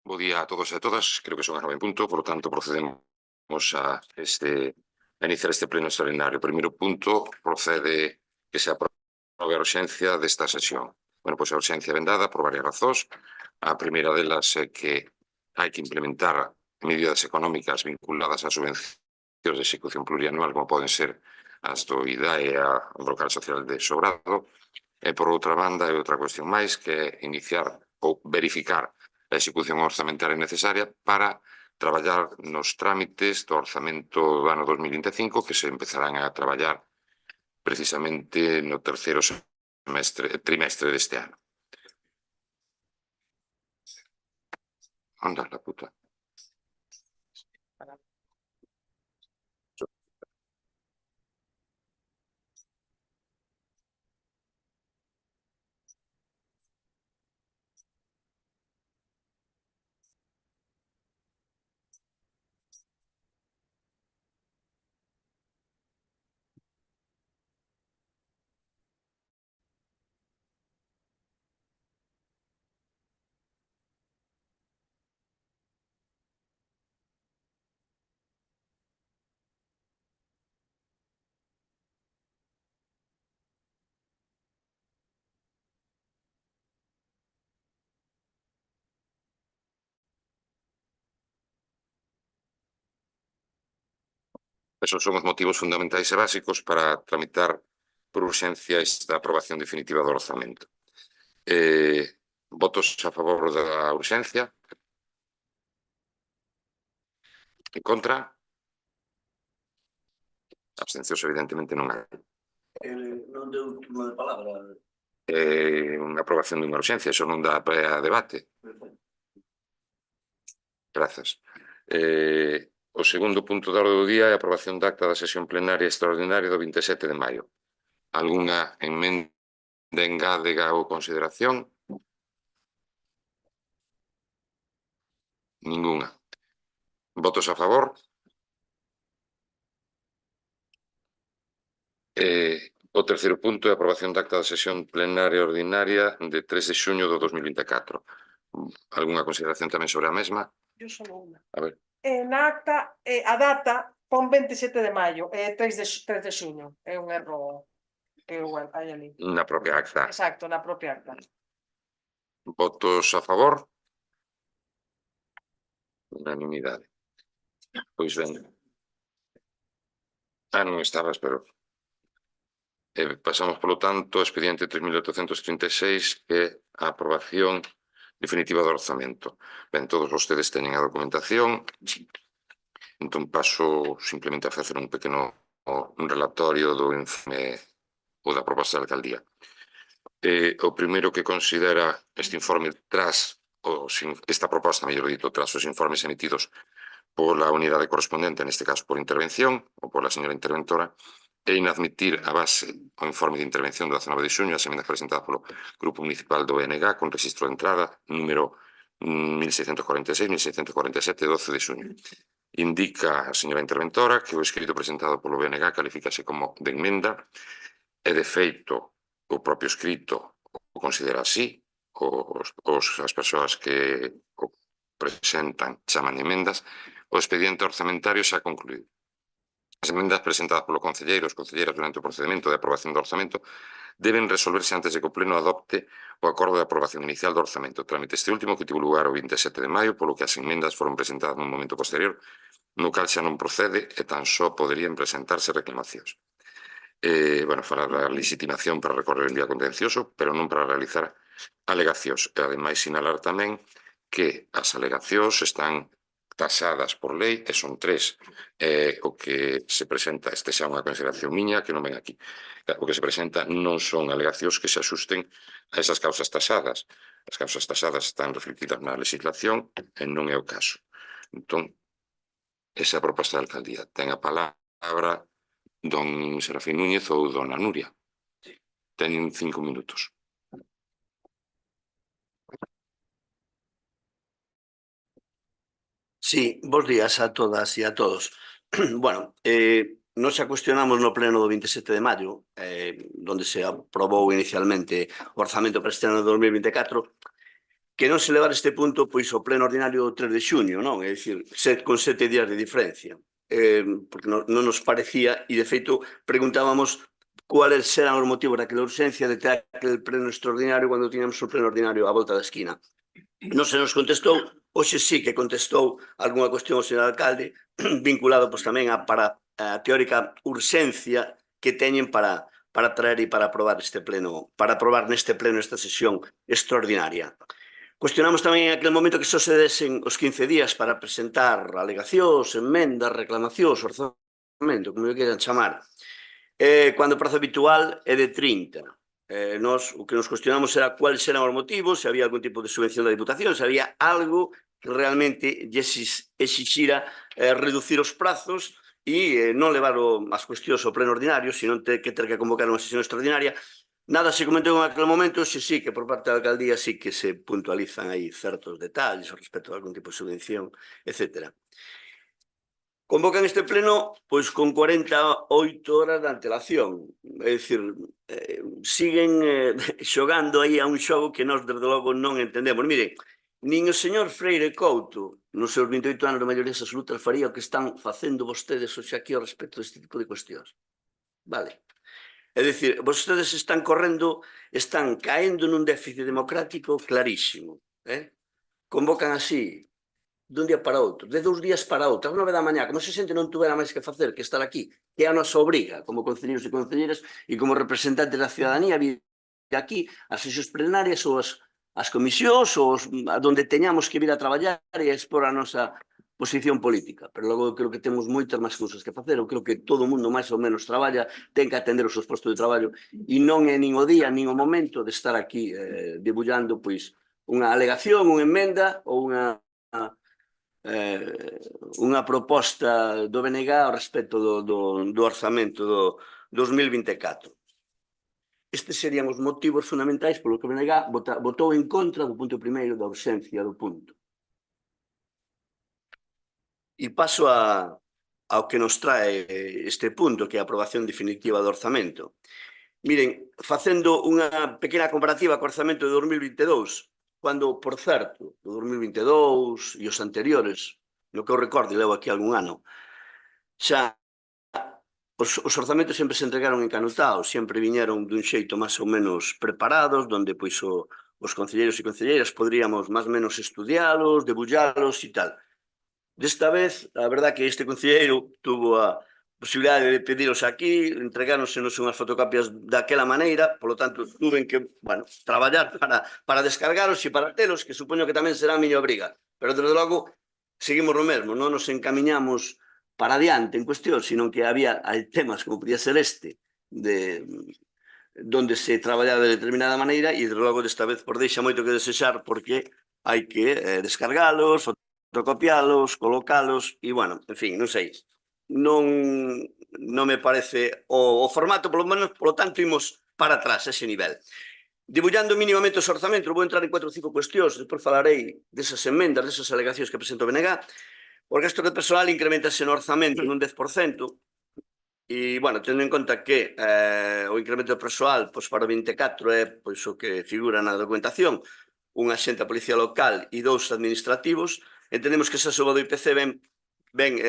Bo día a todos e a todas, creo que son as 9 en punto, por lo tanto procedemos a iniciar este pleno extraordinario. O primeiro punto procede que se aprobe a urxencia desta sesión. Bueno, pois a urxencia vem dada por varias razóns. A primeira delas é que hai que implementar medidas económicas vinculadas a subvencións de execución plurianual, como poden ser as do IDAE e o local social de Sobrado. E, por outra banda, é outra cuestión máis, que é iniciar ou verificar a execución orzamentaria necesaria para traballar nos trámites do orzamento do ano 2025, que se empezarán a traballar precisamente no terceiro trimestre deste ano. Anda la puta. Esos son os motivos fundamentais e básicos para tramitar por urxencia esta aprobación definitiva do orzamento. Votos a favor da urxencia? En contra? Abstencións evidentemente non hai. Non deu turno de palabra. Unha aprobación dunha urxencia, iso non dá para debate. Grazas. O segundo punto da orde do día é a aprobación de acta da sesión plenaria extraordinaria do 27 de maio. Algúnha emenda engádega ou consideración? Ninguna. Votos a favor? O terceiro punto é a aprobación de acta da sesión plenaria ordinaria de 3 de xuño do 2024. Algúnha consideración tamén sobre a mesma? Yo solo unha. A ver. Na acta, a data pon 27 de maio, 3 de xuño. É un erro que hai ali. Na propia acta. Exacto, na propia acta. Votos a favor? Unanimidade. Pois ben. Non estabas, pero... pasamos, polo tanto, ao expediente 3.836, que é a aprobación definitiva do orzamento. Ben, todos vostedes teñen a documentación, entón paso simplemente a facer un pequeno relatorio do informe ou da proposta da alcaldía. O primeiro que considera este informe tras esta proposta, mellor dito, tras os informes emitidos pola unidade correspondente, neste caso por intervención, ou pola señora interventora, e inadmitir a base o informe de intervención do 19 de xuño as emendas presentadas polo Grupo Municipal do BNG con registro de entrada número 1646, 1647, 12 de xuño. Indica a señora interventora que o escrito presentado polo BNG califícase como de enmenda e, de feito, o propio escrito o considera así, as persoas que o presentan chaman emendas, o expediente orzamentario xa concluído. As emendas presentadas polo concelleiro e os concelleiras durante o procedimento de aprobación do orzamento deben resolverse antes de que o Pleno adopte o acordo de aprobación inicial do orzamento, trámite este último que tivo lugar o 27 de maio, polo que as emendas foron presentadas nun momento posterior, no cal xa non procede e tan só poderían presentarse reclamacións. Falar da legitimación para recorrer el día contencioso, pero non para realizar alegacións. E, ademais, sinalar tamén que as alegacións están tasadas por lei, e son 3. O que se presenta, este xa unha consideración miña, que non ven aquí. O que se presenta non son alegacións que se axusten a esas causas tasadas. As causas tasadas están reflectidas na legislación e non é o caso. Entón, esa é a proposta da alcaldía. Ten a palabra don Serafín Núñez ou dona Nuria. Teñen 5 minutos. Sí, bos días a todas e a todos. Bueno, nós xa cuestionamos no pleno do 27 de maio, onde se aprobou inicialmente o orzamento para este ano de 2024, que non se levar este punto pois ao pleno ordinario do 3 de xuño, non? É dicir, con 7 días de diferencia. Porque non nos parecía, e de feito preguntábamos cuáles eran os motivos daquela urxencia de ter aquel pleno extraordinario cando tiñamos o pleno ordinario á volta da esquina. Non se nos contestou, hoxe sí que contestou algunha cuestión ao señor alcalde vinculado pois tamén a teórica urxencia que teñen para traer e para aprobar este pleno, para aprobar neste pleno esta sesión extraordinaria. Cuestionamos tamén en aquel momento que só se desen os 15 días para presentar alegacións, enmendas, reclamacións, orzamento, como eu queiran chamar. Cando o prazo habitual é de 30. Nos, o que nos cuestionamos era cuáles eran os motivos, se había algún tipo de subvención da Diputación, se había algo que realmente exixira reducir os prazos e non levar as cuestións ao pleno ordinario, senón que ter que convocar unha sesión extraordinaria. Nada se comentou en aquel momento, sí que por parte da alcaldía sí que se puntualizan aí certos detalles respecto a algún tipo de subvención, etc. Convocan este pleno pois con 48 horas de antelación, é dicir, siguen xogando aí a un xogo que nós desde logo non entendemos. Mire, nin o señor Freire Couto, nos seus 28 anos de maioría absoluta, faría o que están facendo vostedes hoxe aquí ao respecto deste tipo de cuestións. Vale. É dicir, vostedes están correndo, están caendo nun déficit democrático clarísimo. Convocan así, dun día para outro, de 2 días para outro, a 9 da mañá, como se xente non tuvera máis que facer que estar aquí, que é a nosa obriga, como concelleiros e concelleiras e como representantes da ciudadanía, vir aquí as sesións plenarias ou as comisións ou a donde teñamos que vir a traballar e a expor a nosa posición política, pero logo eu creo que temos moitas máis cousas que facer, eu creo que todo o mundo máis ou menos traballa, ten que atender os seus postos de traballo e non é nin o día, nin o momento de estar aquí debullando pois unha alegación, unha emenda ou unha proposta do BNG ao respecto do orzamento do 2024. Estes serían os motivos fundamentais polo que o BNG votou en contra do punto primeiro da urxencia do punto. E paso ao que nos trae este punto, que é a aprobación definitiva do orzamento. Miren, facendo unha pequena comparativa co orzamento de 2022, cando, por certo, o 2022 e os anteriores, no que eu recordo, levo aquí algún ano, xa os orzamentos sempre se entregaron encanutados, sempre viñeron dun xeito máis ou menos preparados, donde pois os concelleiros e concelleiras podríamos máis ou menos estudialos, debullalos e tal. Desta vez, a verdad que este concelleiro tuvo a posibilidade de pediros aquí, entregárnosnos unhas fotocopias daquela maneira, polo tanto, tuven que, bueno, traballar para descargaros e para telos, que supoño que tamén será a miña obriga. Pero, desde logo, seguimos no mesmo, non nos encamiñamos para adiante en cuestión, sino que había temas como podía ser este, donde se traballaba de determinada maneira e, desde logo, desta vez, por deixa moito que desexar, porque hai que descargalos, fotocopialos, colocalos, e, bueno, en fin, non sei. Non me parece o formato, polo menos, polo tanto, imos para atrás, a ese nivel. Debullando mínimamente os orzamentos, vou entrar en 4 ou 5 cuestións, despois falarei desas enmendas, desas alegacións que presenta o BNG. O gasto de persoal incrementase no orzamento nun 10%, e, bueno, tendo en conta que o incremento de persoal para o 24 é o que figura na documentación, un axente da Policía Local e 2 administrativos, entendemos que esa suba do IPC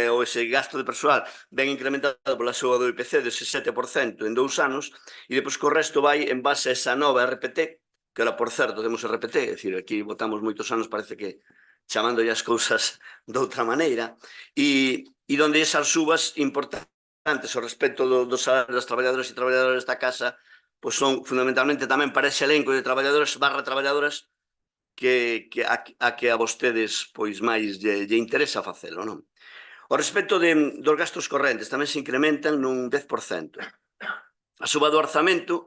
ou ese gasto de persoal ben incrementado pola suba do IPC dese 7% en 2 anos, e depois que o resto vai en base a esa nova RPT, que ahora, por certo, temos RPT, é dicir, aquí votamos moitos anos, parece que chamando as cousas de outra maneira, e donde esas subas importantes ao respecto dos salarios das traballadoras e traballadores da casa son fundamentalmente tamén para ese elenco de traballadores / traballadoras a que a vostedes máis lle interesa facelo, non? O respecto dos gastos correntes tamén se incrementan nun 10%. A suba do orzamento,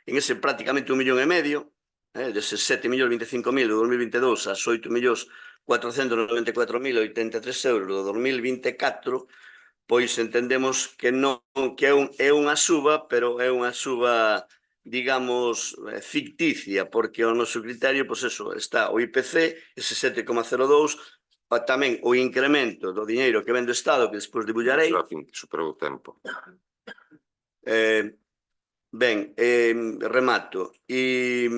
en ese prácticamente 1,5 millón, deses 7.025.000 do 2022 a 8.494.083 euros do 2024, pois entendemos que non que é unha suba, pero é unha suba, digamos, ficticia, porque ao noso criterio, pois eso, está o IPC, ese 7,02, tamén o incremento do diñeiro que ven do Estado, que despois debullarei. Superou o tempo. Ben, remato. E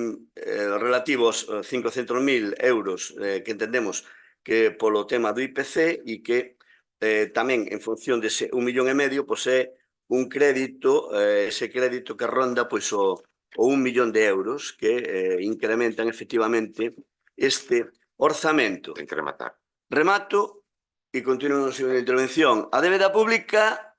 relativo aos 500.000 euros que entendemos que polo tema do IPC e que tamén en función dese 1,5 millón, pois é un crédito, ese crédito que ronda pois o 1 millón de euros que incrementan efectivamente este orzamento. Ten que rematar. Remato e continuo a segunda intervención. A débeda pública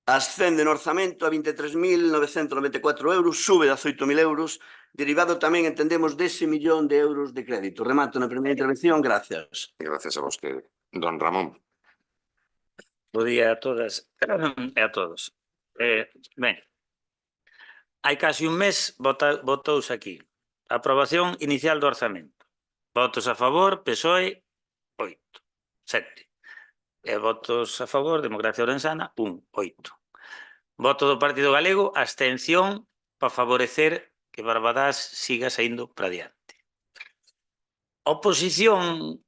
ascende no orzamento a 23.994 euros, sube de 18.000 euros, derivado tamén, entendemos, dese 1 millón de euros de crédito. Remato na primeira intervención, gracias. Gracias a vostede. Don Ramón. Bo día a todas e a todos. Ben, hai casi un mes votouse aquí. Aprobación inicial do orzamento. Votos a favor, PSOE, 8, 7. E votos a favor, Democracia Ourensana, 1, 8. Voto do Partido Galego, abstención para favorecer que Barbadás siga saindo para diante. Oposición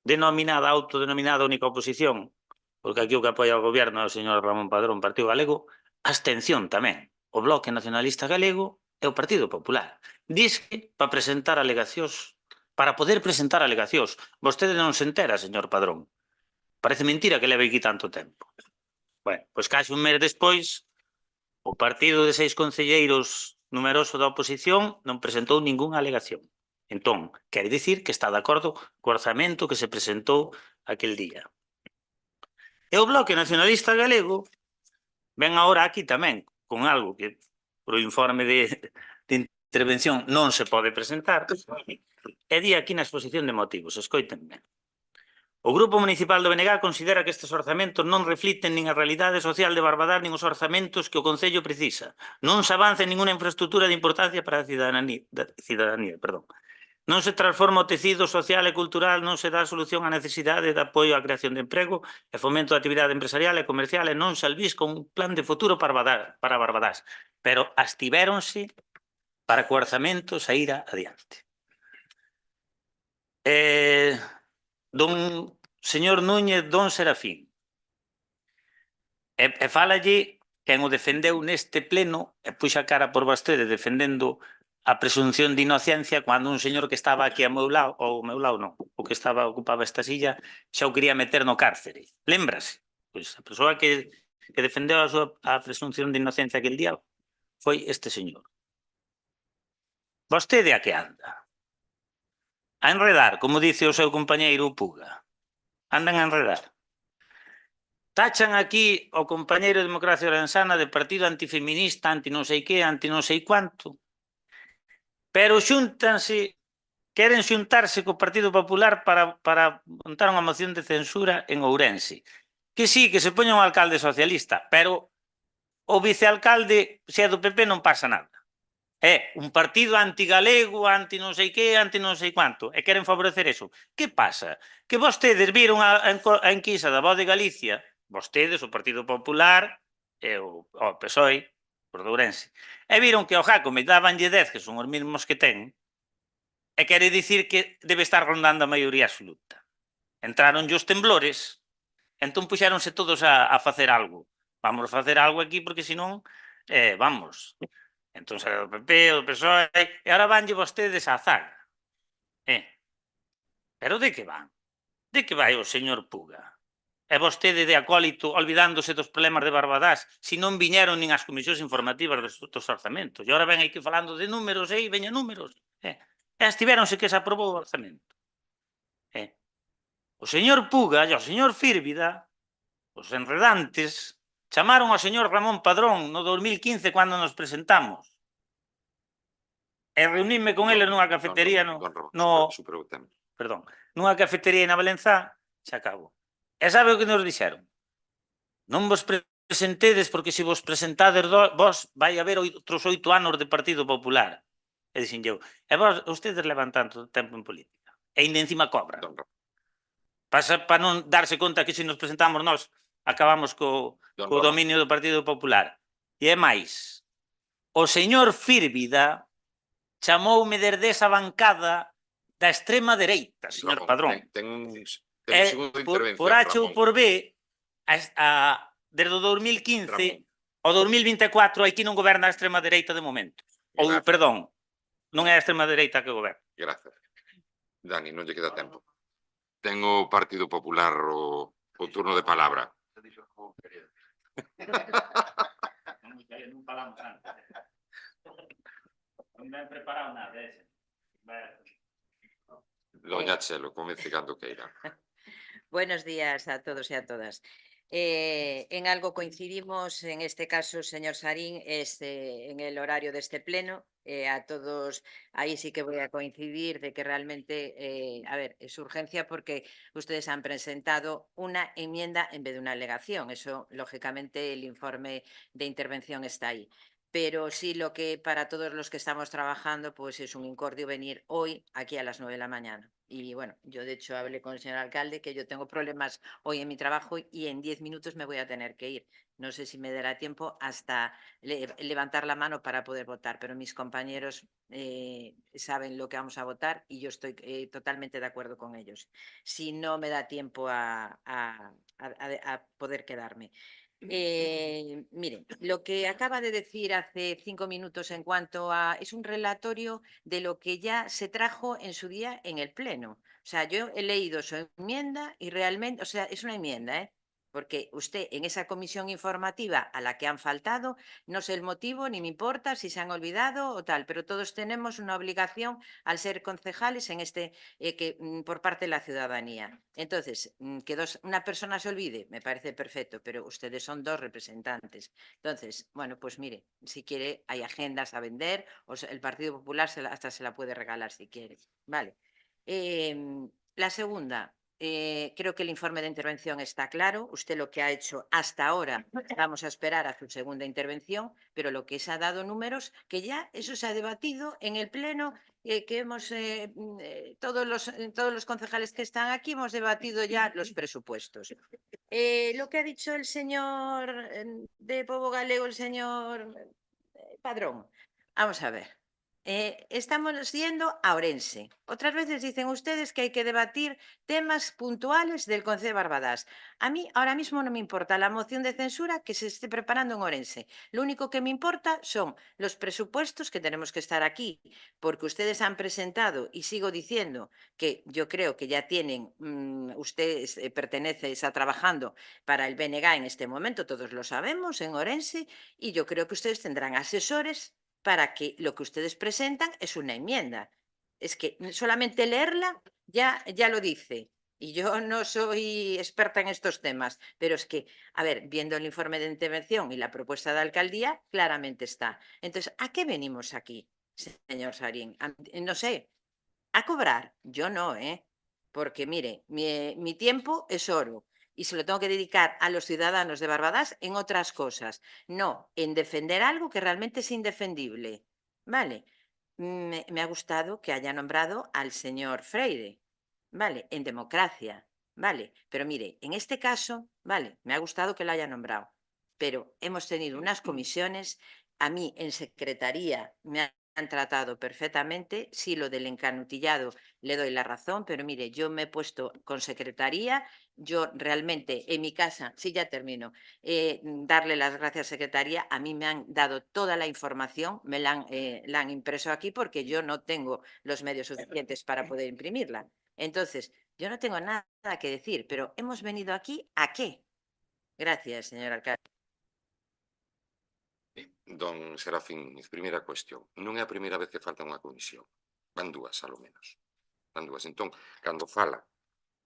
denominada, autodenominada única oposición, porque aquí o que apoia o goberno é o señor Ramón Padrón, Partido Galego, abstención tamén. O Bloque Nacionalista Galego e o Partido Popular. Disque para presentar alegacións, para poder presentar alegacións. Vostede non se entera, señor Padrón. Parece mentira que leve aquí tanto tempo. Bueno, pois case un mes despois, o partido de 6 concelleiros numeroso da oposición non presentou ningunha alegación. Entón, quere dicir que está de acordo co orzamento que se presentou aquel día. E o Bloque Nacionalista Galego ven agora aquí tamén con algo que por informe de intervención non se pode presentar, e di aquí na exposición de motivos, escoiten ben. O Grupo Municipal do BNG considera que estes orzamentos non reflicten nin a realidade social de Barbadás nin os orzamentos que o Concello precisa. Non se avanza en ninguna infraestructura de importancia para a cidadanía. Non se transforma o tecido social e cultural, non se dá solución á necesidade de apoio á creación de emprego e fomento da actividade empresarial e comercial e non se albisca un plan de futuro para Barbadás. Pero abstivéronse para que o orzamento saíra adiante. Don señor Núñez, don Serafín, e fálalle quen o defendeu neste pleno e puxa a cara por vostede defendendo a presunción de inocencia cando un señor que estaba aquí ao meu lado, ou ao meu lado non, o que ocupaba esta silla, xa o quería meter no cárcere. Lémbrase? Pois a persoa que defendeu a presunción de inocencia aquel día foi este señor. Vostede a que anda? A enredar, como dice o seu compañeiro Puga. Andan a enredar. Tachan aquí o compañeiro de Democracia Ourensana de partido antifeminista, anti non sei que, anti non sei cuánto, pero xúntanse, queren xuntarse co Partido Popular para montar unha moción de censura en Ourense. Que sí, que se poña un alcalde socialista, pero o vicealcalde, se é do PP, non pasa nada. É un partido antigalego, anti non sei que, anti non sei cuánto, e queren favorecer eso. Que pasa? Que vostedes viron a enquisa da Voz de Galicia, vostedes, o Partido Popular e o PSOE, por de Ourense, e viron que ao Jácome dabanlle 10, que son os mesmos que ten, e quere dicir que debe estar rondando a maioría absoluta. Entraron os temblores, entón puxéronse todos a facer algo. Vamos a facer algo aquí porque senón, vamos... Entón será do PP, do PSOE, e agora vanlle vostedes á zaga. Pero de que van? De que vai o señor Puga? E vostede de acólito olvidándose dos problemas de Barbadás se non viñeron nin as comisións informativas dos orzamentos. E agora ven aquí falando de números, veña números. E estivéronse que se aprobou o orzamento. O señor Puga e o señor Fírvida, os enredantes, chamaron ao señor Ramón Padrón no 2015 cando nos presentamos. E reuníme con eles nunha cafetería nunha cafetería na Valenzá, xa acabo. E sabe o que nos dixeron? Non vos presentedes porque se vos presentades vos vai haber outros 8 anos de Partido Popular. E dixen eu, e vos, ustedes levan tanto tempo en política. E ainda encima cobran. Para non darse conta que se nos presentamos nós acabamos co dominio do Partido Popular. E é máis, o señor Fírvida chamoume desde esa bancada da extrema dereita, señor Padrón. Por H ou por B, desde o 2015, O 2024 aquí non goberna a extrema dereita de momento. Ou, Gracias. perdón, non é a extrema dereita que goberna. Gracias. Dani, non lle queda tempo. Ten o Partido Popular o turno de palabra. Non falamos antes. Non me han preparado nada, ese. Doña Chelo, comece cando queira. Buenos días a todos y a todas. En algo coincidimos, en este caso, señor Sarín, es en el horario de este pleno. A todos, ahí sí que voy a coincidir de que realmente, a ver, es urgencia porque ustedes han presentado una enmienda en vez de una alegación. Eso, lógicamente, el informe de intervención está ahí. Pero sí, lo que para todos los que estamos trabajando, pues es un incordio venir hoy aquí a las 9 de la mañana. Y bueno, yo de hecho hablé con el señor alcalde que yo tengo problemas hoy en mi trabajo y en 10 minutos me voy a tener que ir. No sé si me dará tiempo hasta levantar la mano para poder votar, pero mis compañeros saben lo que vamos a votar y yo estoy totalmente de acuerdo con ellos. Si no me da tiempo a poder quedarme. Miren, lo que acaba de decir hace 5 minutos en cuanto a... es un relatorio de lo que ya se trajo en su día en el Pleno. O sea, yo he leído su enmienda y realmente, o sea, es una enmienda, porque usted en esa comisión informativa a la que han faltado, no sé el motivo, ni me importa si se han olvidado o tal, pero todos tenemos una obligación al ser concejales en por parte de la ciudadanía. Entonces, que una persona se olvide, me parece perfecto, pero ustedes son 2 representantes. Entonces, bueno, pues mire, si quiere, hay agendas a vender, o sea, el Partido Popular hasta se la puede regalar si quiere. Vale. La segunda, creo que el informe de intervención está claro. Usted lo que ha hecho hasta ahora, vamos a esperar a su segunda intervención, pero lo que se ha dado números, que ya eso se ha debatido en el Pleno, que hemos, todos los concejales que están aquí, hemos debatido ya los presupuestos. Lo que ha dicho el señor de Pobo Galego, el señor Padrón, vamos a ver. Estamos yendo a Ourense. Otras veces dicen ustedes que hay que debatir temas puntuales del Concejo de Barbadás. A mí ahora mismo no me importa la moción de censura que se esté preparando en Ourense. Lo único que me importa son los presupuestos que tenemos que estar aquí, porque ustedes han presentado, y sigo diciendo que yo creo que ya tienen, ustedes está trabajando para el BNG en este momento, todos lo sabemos, en Ourense, y yo creo que ustedes tendrán asesores para que lo que ustedes presentan es una enmienda. Es que solamente leerla ya lo dice. Y yo no soy experta en estos temas, pero es que, a ver, viendo el informe de intervención y la propuesta de alcaldía, claramente está. Entonces, ¿a qué venimos aquí, señor Sarín? No sé, ¿a cobrar? Yo no, porque mire, mi tiempo es oro. Y se lo tengo que dedicar a los ciudadanos de Barbadás en otras cosas, no en defender algo que realmente es indefendible. Vale, me ha gustado que haya nombrado al señor Freire, vale, en democracia, vale, pero mire, en este caso, vale, me ha gustado que lo haya nombrado, pero hemos tenido unas comisiones, a mí en secretaría me han tratado perfectamente, sí, lo del encanutillado le doy la razón, pero mire, yo me he puesto con secretaría. Yo realmente en mi casa, sí, ya termino, darle las gracias a secretaría. A mí me han dado toda la información, me la han impreso aquí porque yo no tengo los medios suficientes para poder imprimirla. Entonces, yo no tengo nada que decir, pero hemos venido aquí ¿a qué? Gracias, señor alcalde. Don Serafín, primeira cuestión. Non é a primeira vez que falta unha comisión. Van 2, alo menos. Van 2. Entón, cando fala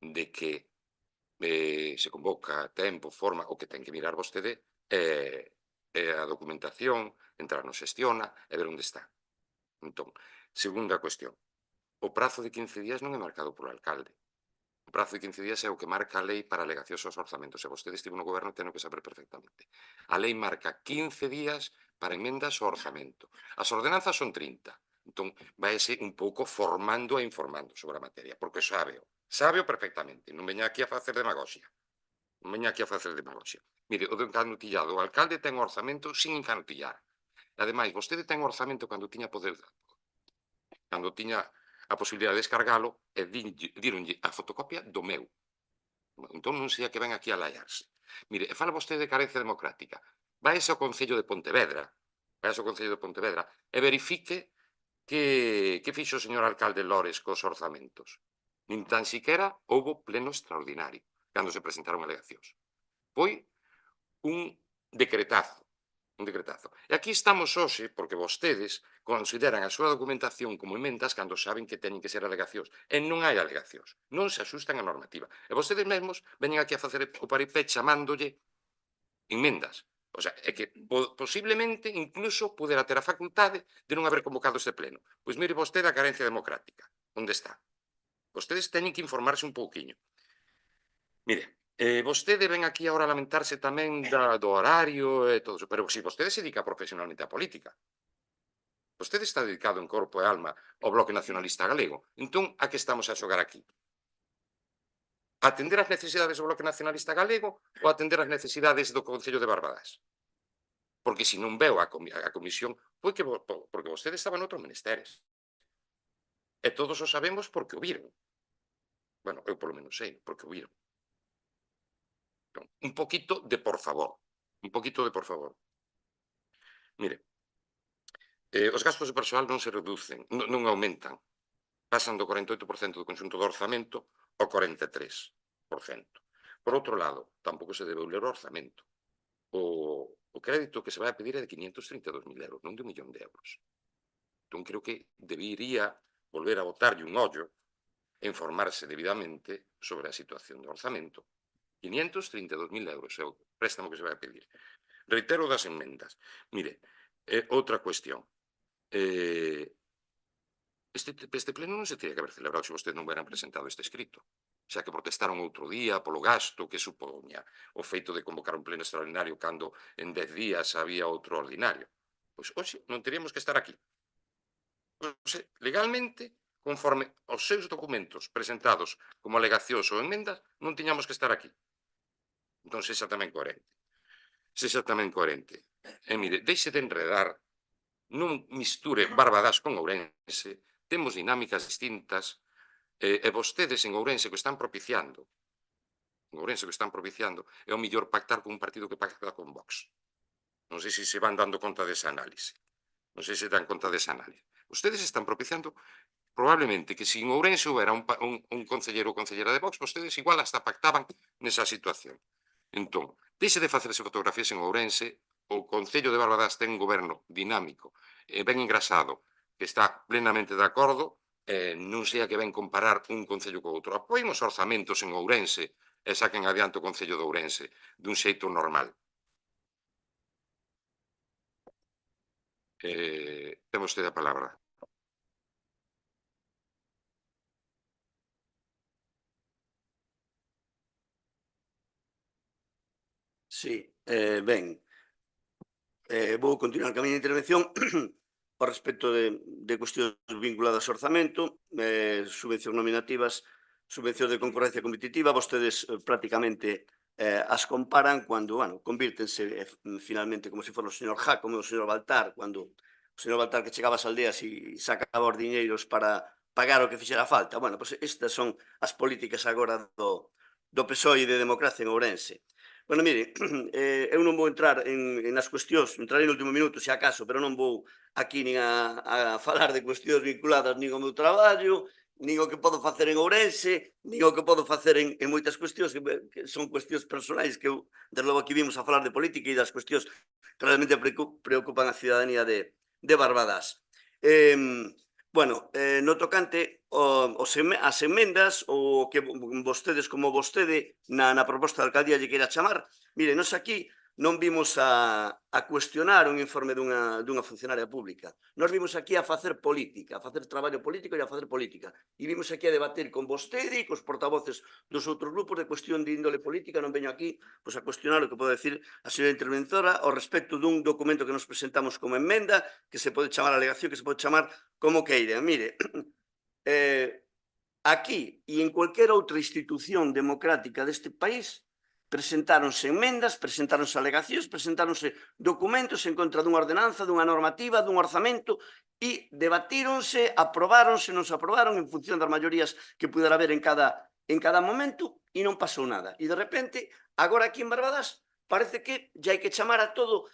de que se convoca tempo, forma, o que ten que mirar vostede a documentación, entrar no Xestiona e ver onde está. Entón, segunda cuestión. O prazo de 15 días non é marcado polo alcalde. O prazo de 15 días é o que marca a lei para alegacións aos orzamentos. Se vostede estivo no goberno, ten que saber perfectamente. A lei marca 15 días para emendas ao orzamento. As ordenanzas son 30. Entón, vaise un pouco formando e informando sobre a materia, porque sábeo perfectamente. Non veña aquí a facer demagoxia. Non veña aquí a facer demagoxia. Mire, o do encanutillado, o alcalde ten o orzamento sin encanutillar. Ademais, vostede ten o orzamento cando tiña poder, cando tiña a posibilidade de descargalo e díronlle a fotocopia do meu. Entón non sei a que ven aquí a laiarse. Mire, fala vostede de carencia democrática. Váyase ao Concello de Pontevedra, e verifique que fixo o señor alcalde Lores cos orzamentos. Nin tan siquiera houbo pleno extraordinario cando se presentaron alegacións. Foi un decretazo. E aquí estamos hoxe porque vostedes consideran a súa documentación como emendas cando saben que teñen que ser alegacións. E non hai alegacións. Non se axustan á normativa. E vostedes mesmos veñen aquí a facer o paripé chamándolle emendas. O sea, é que posiblemente incluso pudera ter a facultade de non haber convocado este pleno. Pois mire vostede a carencia democrática. Onde está? Vostedes teñen que informarse un pouquiño. Mire, vostede ven aquí agora a lamentarse tamén do horario e todo eso, pero se vostede se dedica profesionalmente á política, vostede está dedicado en corpo e alma ao Bloque Nacionalista Galego, entón, a que estamos a xogar aquí? Atender as necesidades do Bloque Nacionalista Galego ou atender as necesidades do Concello de Barbadás? Porque se non veu a comisión, foi porque vostede estaba noutros menesteres. E todos o sabemos porque o viron. Bueno, eu polo menos sei, porque o viron. Un poquito de por favor. Un poquito de por favor. Mire, os gastos de persoal non se reducen, non aumentan. Pasan do 48% do conxunto do orzamento ao 43%. Por outro lado, tampouco se debe ler o orzamento. O crédito que se vai a pedir é de 532.000 euros, non de 1 millón de euros. Entón, creo que debería volver a botarlle un ollo e informarse debidamente sobre a situación do orzamento. 532.000 euros é o préstamo que se vai a pedir. Reitero das enmendas. Mire, outra cuestión. Este pleno non se teria que haber celebrado se vostedes non hubieran presentado este escrito. Xa que protestaron outro día polo gasto que supoña o feito de convocar un pleno extraordinario cando en 10 días había outro ordinario. Pois hoxe non teríamos que estar aquí. Hoxe, legalmente, conforme aos seus documentos presentados como alegacións ou enmendas, non tiñamos que estar aquí. Entón, sexa tamén coherente. E mire, deixe de enredar, non misture Barbadás con Ourense, temos dinámicas distintas, e vostedes en Ourense que están propiciando, é o mellor pactar con un partido que pacta con Vox. Non sei se se van dando conta desa análise. Vostedes están propiciando, probablemente, que se en Ourense houbera un concellero ou concellera de Vox, vostedes igual hasta pactaban nesa situación. Entón, deixe de facerse fotografías en Ourense, o Concello de Barbadás ten un goberno dinámico, ben engrasado, que está plenamente de acordo, non sea que ven comparar un concello co outro. Apoien os orzamentos en Ourense e saquen adiante o Concello de Ourense dun xeito normal. Ten vostede a palabra. Sí, ben, vou continuar ca miña intervención ao respecto de cuestións vinculadas ao orzamento, subvencións nominativas, subvencións de concorrencia competitiva, vostedes prácticamente as comparan cando, bueno, convírtense finalmente como se for o señor Jácome ou o señor Baltar, cando o señor Baltar que chegaba ás aldeas e sacaba os diñeiros para pagar o que fixera falta. Bueno, pois estas son as políticas agora do PSOE e de democracia en Ourense. Bueno, mire, eu non vou entrar nas cuestións, entrarei no último minuto, se acaso, pero non vou aquí nin a falar de cuestións vinculadas nin ao meu traballo, nin o que podo facer en Ourense, nin o que podo facer en moitas cuestións que son cuestións personais que eu, desde logo, aquí vimos a falar de política e das cuestións que realmente preocupan a cidadanía de Barbadás. Bueno, no tocante as emendas, o que vostedes como vostede na proposta de alcaldía lle queira chamar, mire, nós aquí non vimos a cuestionar un informe dunha funcionaria pública. Nós vimos aquí a facer política, a facer traballo político e a facer política. E vimos aquí a debatir con vostede e cos portavoces dos outros grupos de cuestión de índole política. Non veño aquí a cuestionar o que pode decir a señora interventora ao respecto dun documento que nos presentamos como enmenda, que se pode chamar alegación, que se pode chamar como queira. Mire, aquí e en cualquier outra institución democrática deste país presentáronse enmendas, presentáronse alegacións, presentáronse documentos en contra dunha ordenanza, dunha normativa, dun orzamento e debatíronse, aprobáronse, non se aprobaron en función das maiorías que pudera haber en cada momento e non pasou nada. E de repente, agora aquí en Barbadás, parece que ya hai que chamar a todo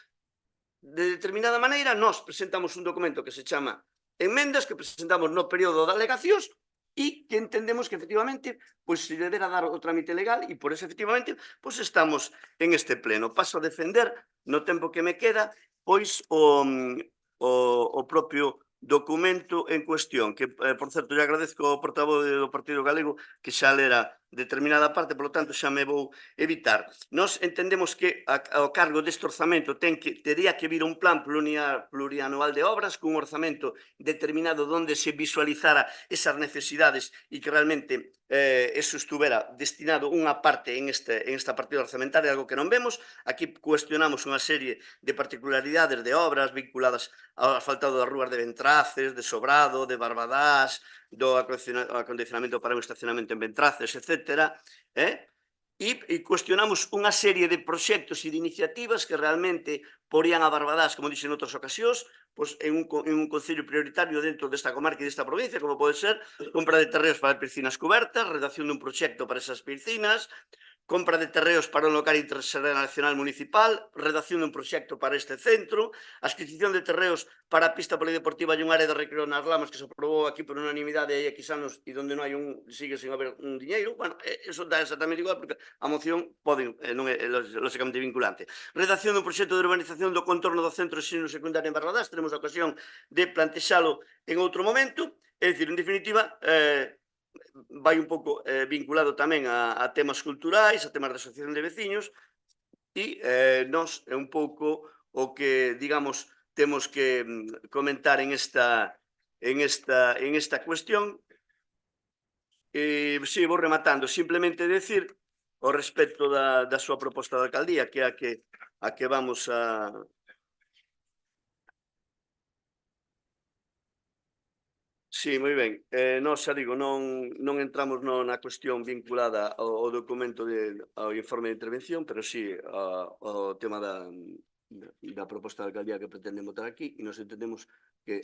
de determinada maneira. Nós presentamos un documento que se chama enmendas, que presentamos no período de alegacións, e que entendemos que efectivamente pois se deberá dar o trámite legal, e por eso efectivamente pois estamos en este pleno. Paso a defender no tempo que me queda pois o propio documento en cuestión, que, por certo, lle agradezco ao portavoz do Partido Galego que xa lera determinada parte, polo tanto, xa me vou evitar. Nós entendemos que ao cargo deste orzamento tería que vir un plan plurianual de obras cun orzamento determinado onde se visualizara esas necesidades e que realmente eso estuvera destinado unha parte en esta partida orzamentaria, algo que non vemos. Aquí cuestionamos unha serie de particularidades de obras vinculadas ao asfaltado das rúas de Ventraces, de Sobrado, de Barbadás, do acondicionamento para un estacionamento en Ventraces, etc. E cuestionamos unha serie de proxectos e de iniciativas que realmente porían a Barbadás, como dixen en outras ocasións, pois en un concello prioritario dentro desta comarca e desta provincia, como pode ser compra de terreos para piscinas cubertas, redacción dun proxecto para esas piscinas, compra de terreos para un local internacional municipal, redacción dun proxecto para este centro, adquisición de terreos para a pista polideportiva e un área de recreo nas Lamas que se aprobou aquí por unanimidade hai X anos e onde non hai sigue sen haber un diñeiro. Bueno, eso dá exactamente igual porque a moción non é lógicamente vinculante. Redacción dun proxecto de urbanización do contorno do centro de ensino secundario en Barbadás, teremos a ocasión de plantexalo en outro momento. É dicir, en definitiva, vai un pouco vinculado tamén a temas culturais, a temas de asociación de veciños, e nós é un pouco o que, digamos, temos que comentar en esta cuestión. Si, vou rematando, simplemente decir ao respecto da súa proposta de alcaldía, que é a que vamos a... Sí, moi ben. Nós, xa digo, non entramos na cuestión vinculada ao documento ao informe de intervención, pero sí ao tema da proposta de alcaldía que pretenden votar aquí, e nos entendemos que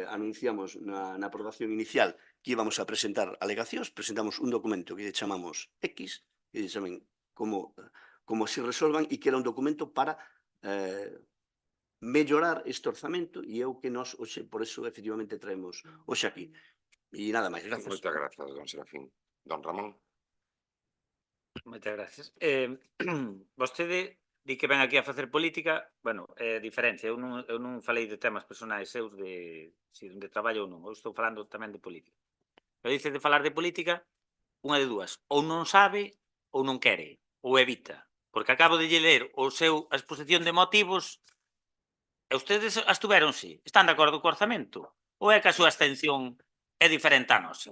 anunciamos na aprobación inicial que íbamos a presentar alegacións, presentamos un documento que chamamos X, que chamen como se resolvan, e que era un documento para mellorar este orzamento, e é o que nós, por eso, efectivamente, traemos hoxe aquí. E nada máis, gracias. Moitas grazas, don Serafín. Don Ramón. Moitas gracias. Vostede di que ven aquí a facer política, bueno, diferencia, eu non falei de temas personais seus de si onde traballo ou non, eu estou falando tamén de política. Pero dice de falar de política, unha de dúas, ou non sabe ou non quere, ou evita, porque acabo de ler a exposición de motivos e ustedes astuvéronse, están de acordo co orzamento, ou é que a súa abstención é diferente a nosa?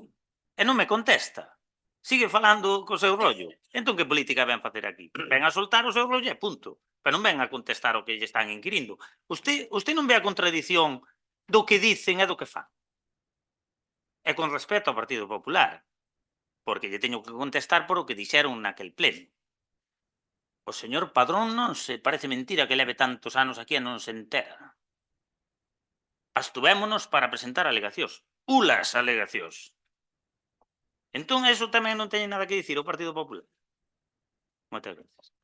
E non me contesta. Sigue falando co seu rollo. Entón, que política ven facer aquí? Ven a soltar o seu rollo e punto. Pero non ven a contestar o que lle están inquirindo. Usted non ve a contradición do que dicen e do que fan. E con respecto ao Partido Popular, porque lle teño que contestar por o que dixeron naquel pleno. O señor Padrón non se parece mentira que leve tantos anos aquí e non se entera. Astuvémonos para presentar alegacións. Ulas alegacións. Entón, eso tamén non teñe nada que dicir o Partido Popular. Moitas gracias.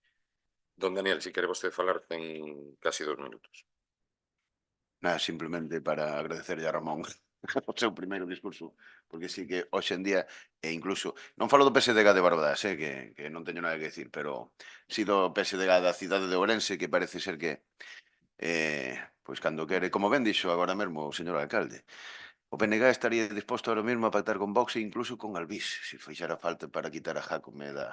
Don Daniel, si quere vostede falar, ten casi 2 minutos. Nada, simplemente para agradecerlle a Ramón o seu primeiro discurso, porque sí que hoxe en día, e incluso, non falo do PSDG de Barbadas, que non teño nada que decir, pero sí do PSDG da cidade de Ourense, que parece ser que, pois cando quere, como ben dixo agora mesmo o señor alcalde, o PNG estaría disposto ahora mesmo a pactar con Vox e incluso con Albís, se fixera falta para quitar a Jácome do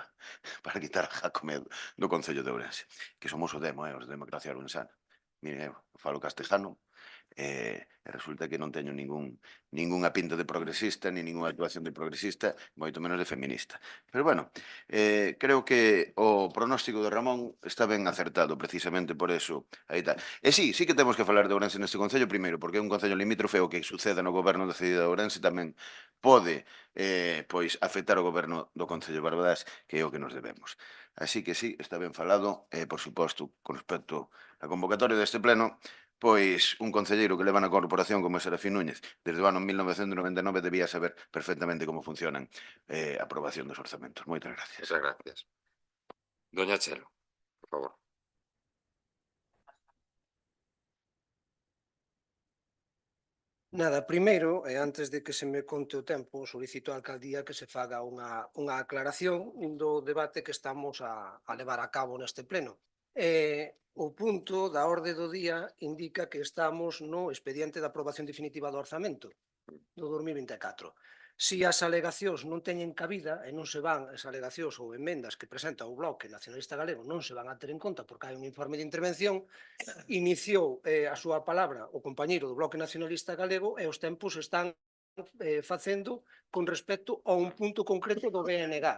Concello de Ourense, que somos o demo, os de democracia ourensana. Miren, eu falo castellano, e resulta que non teño ningunha pinta de progresista, ni ningunha actuación de progresista, moito menos de feminista. Pero bueno, creo que o pronóstico de Ramón está ben acertado, precisamente por eso. Aí está. E sí que temos que falar de Ourense neste concello, primeiro, porque é un concello limítrofe, o que suceda no goberno da cidade de Ourense tamén pode pois afectar o goberno do concello de Barbadás, que é o que nos debemos. Así que sí, está ben falado, por suposto, con respecto á convocatoria deste pleno, pois un concelleiro que leva na corporación como é Serafín Núñez desde o ano 1999 debía saber perfectamente como funcionan a aprobación dos orzamentos. Moitas gracias. Muchas gracias. Doña Chelo, por favor. Nada, primeiro, e antes de que se me conte o tempo, solicito á alcaldía que se faga unha aclaración do debate que estamos a levar a cabo neste pleno. O punto da orde do día indica que estamos no expediente de aprobación definitiva do orzamento do 2024. Si as alegacións non teñen cabida e non se van as alegacións ou emendas que presenta o Bloque Nacionalista Galego non se van a ter en conta porque hai un informe de intervención, iniciou a súa palabra o compañeiro do Bloque Nacionalista Galego e os tempos están facendo con respecto a un punto concreto do BNG.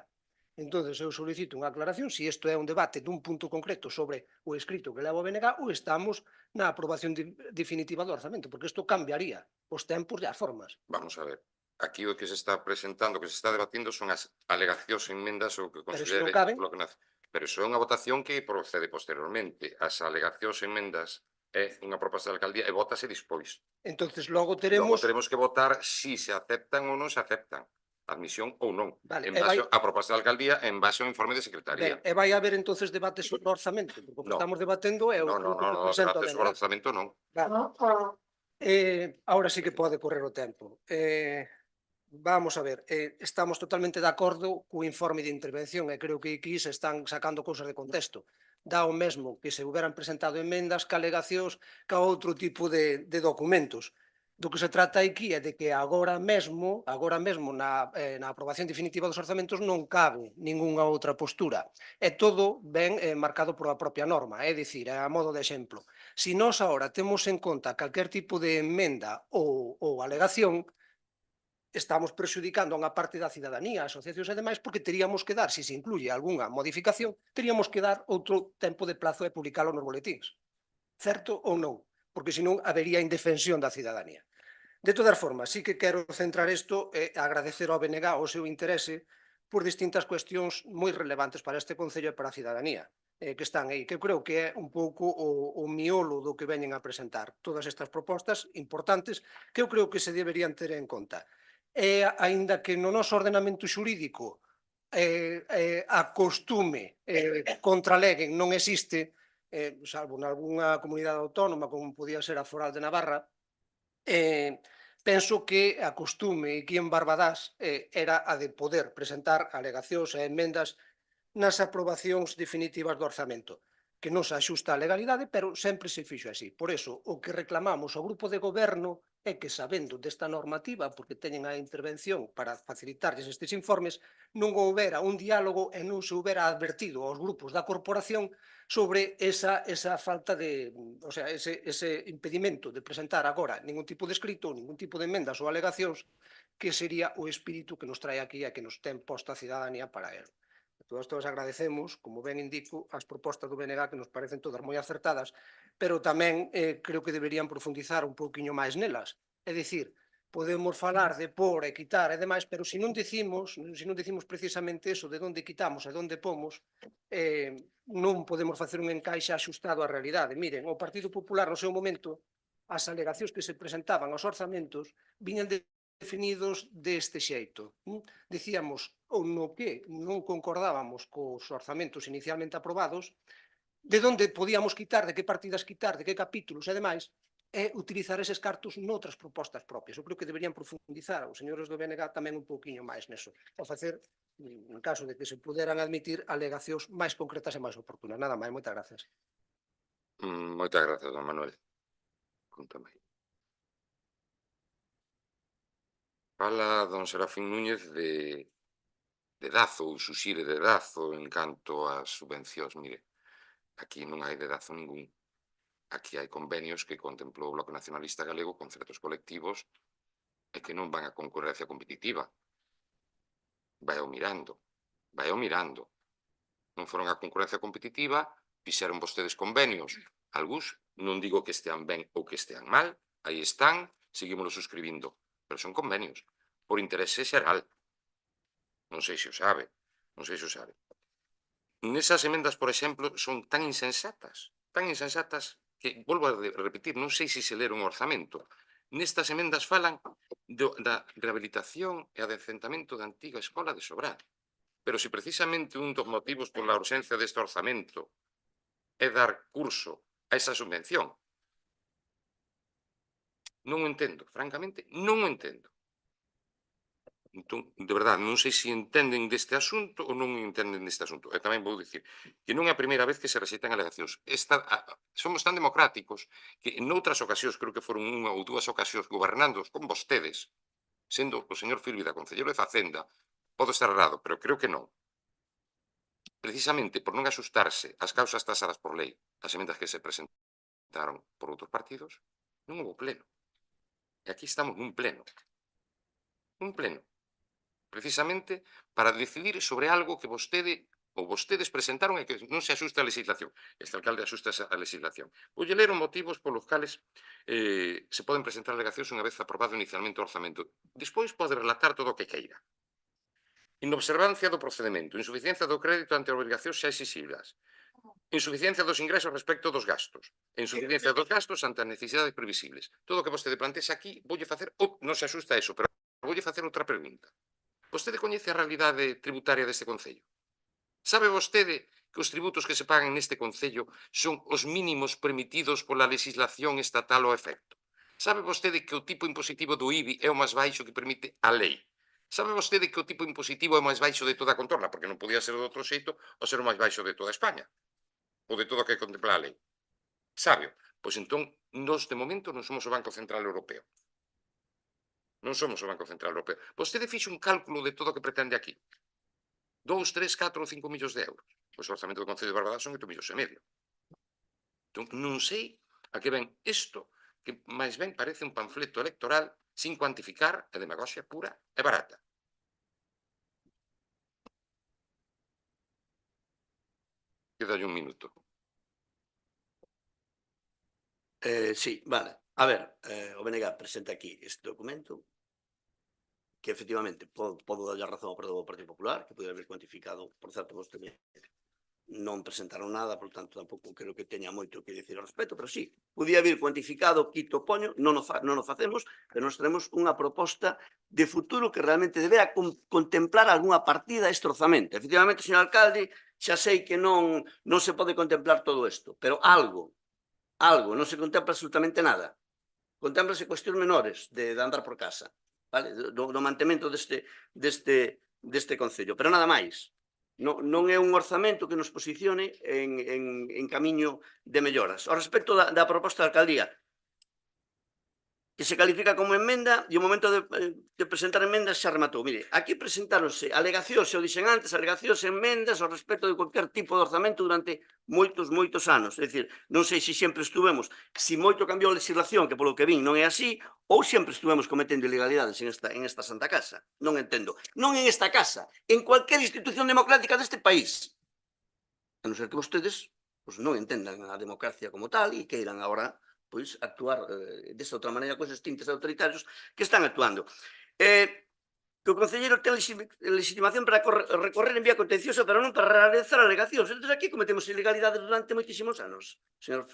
Entonces, eu solicito unha aclaración se isto é un debate dun punto concreto sobre o escrito que leva o BNG ou estamos na aprobación definitiva do orzamento, porque isto cambiaría os tempos e as formas. Vamos a ver. Aquí o que se está presentando, o que se está debatindo son as alegacións e enmendas ou que Pero se considere non caben. o Bloque Nacionalista. Pero iso é unha votación que procede posteriormente. As alegacións e enmendas é unha proposta da alcaldía e vótase despois. Entonces, logo Logo teremos... teremos que votar si se aceptan ou non se aceptan. Admisión ou non. Vale, En base á proposta da alcaldía, en base ao informe de secretaría. Ben, e vai haber entonces debate sobre o orzamento, porque o que No. estamos debatendo é o No, punto que presenta o debate sobre o BNG. orzamento non. Vale. Ahora sí que pode correr o tempo. Vamos a ver, estamos totalmente de acordo co informe de intervención e creo que aquí se están sacando cousas de contexto. Dá o mesmo que se houberan presentado emendas que alegacións que a outro tipo de documentos. Do que se trata aquí é de que agora mesmo na aprobación definitiva dos orzamentos non cabe ningunha outra postura. É todo ben marcado por a propia norma, é dicir, a modo de exemplo. Se nós agora temos en conta calquer tipo de emenda ou alegación, estamos prexudicando a unha parte da cidadanía, asociacións e demais, porque teríamos que dar, se se incluye algunha modificación, teríamos que dar outro tempo de plazo e publicalo nos boletíns. Certo ou non? Porque senón habería indefensión da cidadanía. De todas formas, sí que quero centrar isto e agradecer ao BNG o seu interese por distintas cuestións moi relevantes para este Concello e para a cidadanía que están aí, que eu creo que é un pouco o miolo do que veñen a presentar. Todas estas propostas importantes que eu creo que se deberían ter en conta. E, aínda que no noso ordenamento xurídico a costume contraleguen non existe, salvo nalgúnha comunidade autónoma como podía ser a Foral de Navarra, penso que a costume aquí en Barbadás era a de poder presentar alegacións e emendas nas aprobacións definitivas do orzamento, que non se axusta á legalidade, pero sempre se fixo así. Por iso, o que reclamamos ao grupo de goberno é que, sabendo desta normativa, porque teñen a intervención para facilitarlles estes informes, non houbera un diálogo e non se houbera advertido aos grupos da corporación sobre esa falta de, o sea, ese impedimento de presentar agora ningún tipo de escrito, ningún tipo de emendas ou alegacións, que sería o espírito que nos trae aquí e que nos ten posta a cidadanía para él. Todos agradecemos, como ben indico, as propostas do BNG que nos parecen todas moi acertadas, pero tamén creo que deberían profundizar un pouquiño máis nelas. É dicir, podemos falar de por e quitar e demais, pero se non dicimos precisamente eso de onde quitamos e onde pomos, non podemos facer un encaixe axustado á realidade. Miren, o Partido Popular no seu momento, as alegacións que se presentaban aos orzamentos viñan definidos deste xeito. Dicíamos ou no que non concordábamos cos orzamentos inicialmente aprobados, de onde podíamos quitar, de que partidas quitar, de que capítulos e demais, e utilizar eses cartos noutras propostas propias. Eu creo que deberían profundizar os señores do BNG tamén un pouquiño máis neso, a facer, en caso de que se puderan admitir, alegacións máis concretas e máis oportunas. Nada máis, moitas gracias. Moitas grazas, don Manuel. Contame. Fala don Serafín Núñez de dazo ou suxire de dazo en canto ás subvencións. Mire, aquí non hai de dazo ningún. Aquí hai convenios que contemplou o Bloque Nacionalista Galego con certos colectivos e que non van a concurrencia competitiva. Vai ao mirando. Non foron a concurrencia competitiva, fixeron vostedes convenios. Algúns, non digo que estean ben ou que estean mal, aí están, seguímoslo suscribindo, pero son convenios por interese xeral. Non sei se o sabe. Nesas emendas, por exemplo, son tan insensatas que, volvo a repetir, non sei se leron o orzamento. Nestas emendas falan da rehabilitación e adecentamento da antiga escola de Sobral. Pero se precisamente un dos motivos pola urxencia deste orzamento é dar curso a esa subvención, Non o entendo, francamente, non o entendo. Entón, de verdade, non sei se entenden deste asunto ou non entenden deste asunto. E tamén vou dicir que non é a primeira vez que se rexeitan alegacións. Somos tan democráticos que en outras ocasións, creo que foron unha ou dúas ocasións, gobernando con vostedes, sendo o señor Filbida concelleiro de Facenda, podo estar errado, pero creo que non. Precisamente por non axustarse ás causas tasadas por lei, as emendas que se presentaron por outros partidos, non houve pleno. E aquí estamos nun pleno. Un pleno. Precisamente para decidir sobre algo que vostedes presentaron e que non se axusta á legislación. Este alcalde axusta a legislación. Voulle ler os motivos polos cales se poden presentar alegacións unha vez aprobado inicialmente o orzamento. Despois pode relatar todo o que queira. Inobservancia do procedemento, insuficiencia do crédito ante obrigacións xa exigibles, insuficiencia dos ingresos respecto dos gastos, insuficiencia dos gastos ante as necesidades previsibles. Todo o que vostede plantexa aquí, voulle facer, non se axusta a eso, pero voulle facer outra pregunta. Vostede coñece a realidade tributaria deste Concello? Sabe vostede que os tributos que se pagan neste Concello son os mínimos permitidos pola legislación estatal ao efecto? Sabe vostede que o tipo impositivo do IBI é o máis baixo que permite a lei? Sabe vostede que o tipo impositivo é o máis baixo de toda a contorna, porque non podía ser de outro xeito ou ser o máis baixo de toda España, ou de todo o que contempla a lei? Sabe? Pois entón, nós de momento non somos o Banco Central Europeo. Non somos o Banco Central Europeo. Vostede fixo un cálculo de todo o que pretende aquí. 2, 3, 4 ou 5 millóns de euros. Pois o orzamento do Concello de Barbadás son 8 millóns e medio. Entón, non sei a que ven isto, que máis ben parece un panfleto electoral sin cuantificar, a demagoxia pura e barata. Quedalle un minuto. Sí, vale. A ver, o BNG presenta aquí este documento que efectivamente podo darlle a razón ao Partido Popular, que podría haber cuantificado, por certo, vostede non presentaron nada, por tanto, tampouco creo que teña moito que dicir ao respecto, pero sí, podía haber cuantificado, quito poño, non o facemos, pero nós tenemos unha proposta de futuro que realmente debera contemplar algunha partida este orzamento. Efectivamente, señor alcalde, xa sei que non se pode contemplar todo isto, pero algo, non se contempla absolutamente nada. Contémplase cuestións menores de andar por casa, vale? Do mantemento deste Concello, pero nada máis. Non é un orzamento que nos posicione en camiño de melloras. Ao respecto da proposta da alcaldía, que se califica como enmenda e o momento de presentar enmendas xa rematou. Mire, aquí presentáronse alegacións, xa o dixen antes, alegacións e enmendas ao respecto de cualquier tipo de orzamento durante moitos anos. É dicir, non sei se sempre estuvemos, se moito cambiou a legislación, que polo que vin non é así, ou sempre estuvemos cometendo ilegalidades en esta Santa Casa. Non entendo. Non en esta casa, en cualquier institución democrática deste país. A non ser que vostedes non entendan a democracia como tal e queiran agora pois actuar desta outra maneira con esos tintes autoritarios que están actuando. Que o concelleiro ten legitimación para recorrer en vía contenciosa, pero non para realizar alegacións. Entón aquí cometemos ilegalidades durante moitísimos anos, señor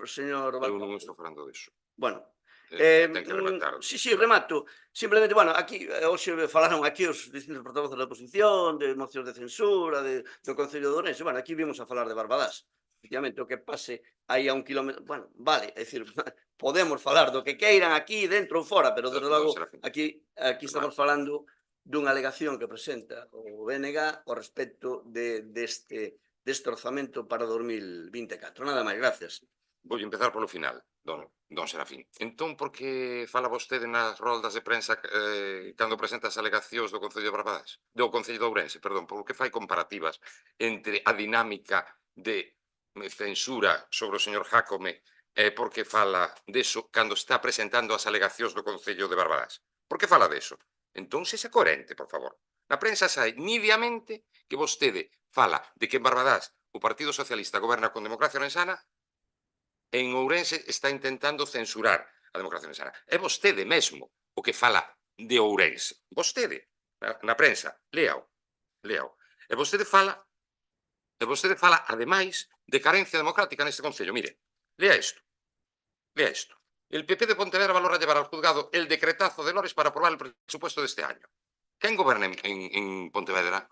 Eu non estou falando disso. Bueno, Ten que rematar. sí, remato. Simplemente, bueno, aquí, hoxe falaron aquí os distintos portavoces da oposición, de mocións de censura, do Concello de Ourense. Bueno, aquí vimos a falar de Barbadás. Efectivamente, o que pase aí a 1 kilómetro, bueno, vale, é dicir, podemos falar do que queiran aquí, dentro ou fora, pero, desde logo, aquí estamos falando dunha alegación que presenta o BNG ao respecto deste orzamento para 2024. Nada máis, gracias. Vou empezar polo final, don Serafín. Entón, por que fala vostede nas roldas de prensa cando presenta as alegacións do Concello de Barbadás? Do Concello de Ourense, perdón, por que fai comparativas entre a dinámica de censura sobre o señor Jácome e por que fala deso cando está presentando as alegacións do Concello de Barbadás? Por que fala deso? Entón, sexa coherente, por favor. Na prensa sai nidiamente que vostede fala de que en Barbadás o Partido Socialista goberna con democracia orensana, en Ourense está intentando censurar a democracia orensana. É vostede mesmo o que fala de Ourense. Vostede, na prensa, léao. E vostede fala, ademais, de carencia democrática neste Concello. Mire, lea isto. El PP de Pontevedra valora llevar al juzgado el decretazo de Lores para aprobar el presupuesto de este año. Quen goberna en Pontevedra?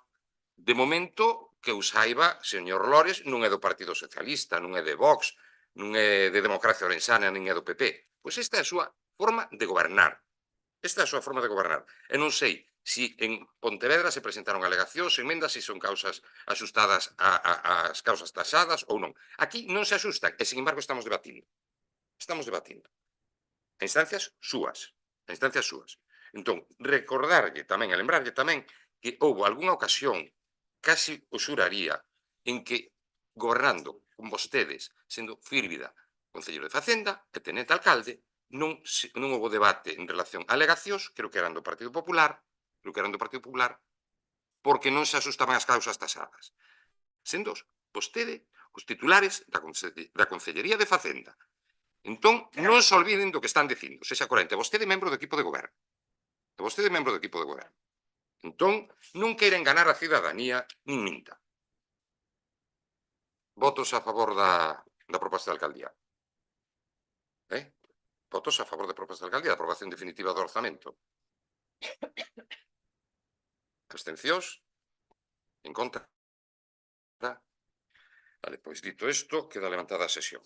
De momento, que os saiba, señor Lores non é do Partido Socialista, non é de Vox, non é de Democracia Orensana, nin é do PP. Pois esta é a súa forma de gobernar. Esta é a súa forma de gobernar. E non sei se en Pontevedra se presentaron alegacións, emendas, se son causas axustadas ás causas taxadas ou non. Aquí non se axustan, e, sin embargo, estamos debatindo. Estamos debatindo. A instancias súas. A instancias súas. Entón, recordarlle tamén, e lembrarlle tamén, que houve algunha ocasión, casi o xuraría, en que, gobernando con vostedes, sendo Fírvida concelleiro de Facenda e tenente alcalde, non houve debate en relación a alegacións, creo que eran do Partido Popular, porque non se asustaban as causas tasadas. Sendo vostede os titulares da Concellería de Facenda. Entón, non se olviden do que están dicindo, sexa coherente. Vostede é membro do equipo de goberno. Entón, non queira enganar a cidadanía, nin minta. Votos a favor da proposta de alcaldía. Votos a favor da proposta de alcaldía, da aprobación definitiva do orzamento. Abstencións? En contra? Vale, pois dito isto, queda levantada a sesión.